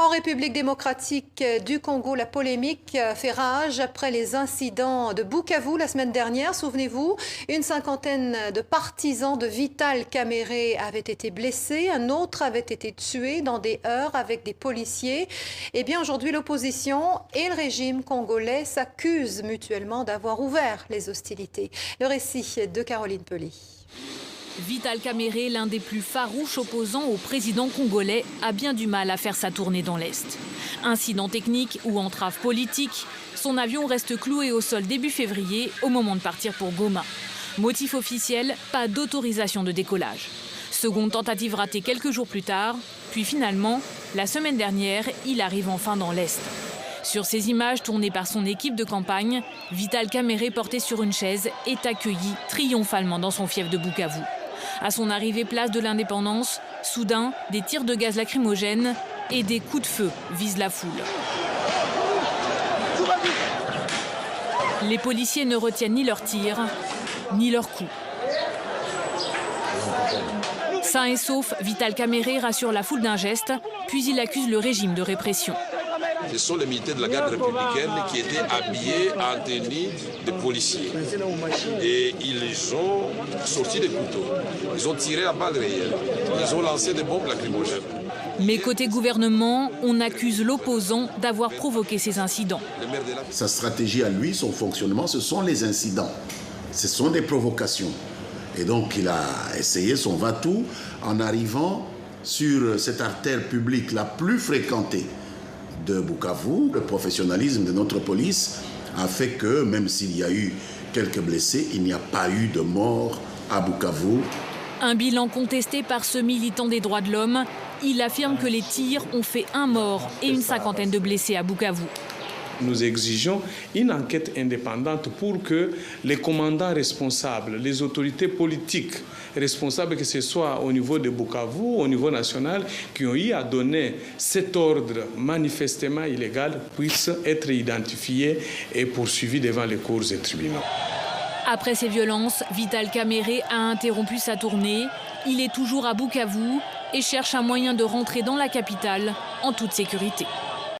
En République démocratique du Congo, la polémique fait rage après les incidents de Bukavu la semaine dernière. Souvenez-vous, une cinquantaine de partisans de Vital Kamerhe avaient été blessés. Un autre avait été tué dans des heurts avec des policiers. Eh bien, aujourd'hui, l'opposition et le régime congolais s'accusent mutuellement d'avoir ouvert les hostilités. Le récit de Caroline Pelé. Vital Kamerhe, l'un des plus farouches opposants au président congolais, a bien du mal à faire sa tournée dans l'Est. Incident technique ou entrave politique, son avion reste cloué au sol début février au moment de partir pour Goma. Motif officiel, pas d'autorisation de décollage. Seconde tentative ratée quelques jours plus tard, puis finalement, la semaine dernière, il arrive enfin dans l'Est. Sur ces images tournées par son équipe de campagne, Vital Kamerhe, porté sur une chaise, est accueilli triomphalement dans son fief de Bukavu. À son arrivée place de l'Indépendance, soudain, des tirs de gaz lacrymogène et des coups de feu visent la foule. Les policiers ne retiennent ni leurs tirs, ni leurs coups. Sain et sauf, Vital Kamerhe rassure la foule d'un geste, puis il accuse le régime de répression. Ce sont les militaires de la garde républicaine qui étaient habillés en tenue de policiers. Et ils ont sorti des couteaux, ils ont tiré à balles réelles, ils ont lancé des bombes lacrymogènes. Mais côté gouvernement, on accuse l'opposant d'avoir provoqué ces incidents. Sa stratégie à lui, son fonctionnement, ce sont les incidents. Ce sont des provocations. Et donc il a essayé son va-tout en arrivant sur cette artère publique la plus fréquentée de Bukavu. Le professionnalisme de notre police a fait que, même s'il y a eu quelques blessés, il n'y a pas eu de mort à Bukavu. Un bilan contesté par ce militant des droits de l'homme. Il affirme que les tirs ont fait un mort et une cinquantaine de blessés à Bukavu. Nous exigeons une enquête indépendante pour que les commandants responsables, les autorités politiques responsables, que ce soit au niveau de Bukavu, au niveau national, qui ont eu à donner cet ordre manifestement illégal, puissent être identifiés et poursuivis devant les cours et tribunaux. Après ces violences, Vital Kamerhe a interrompu sa tournée. Il est toujours à Bukavu et cherche un moyen de rentrer dans la capitale en toute sécurité.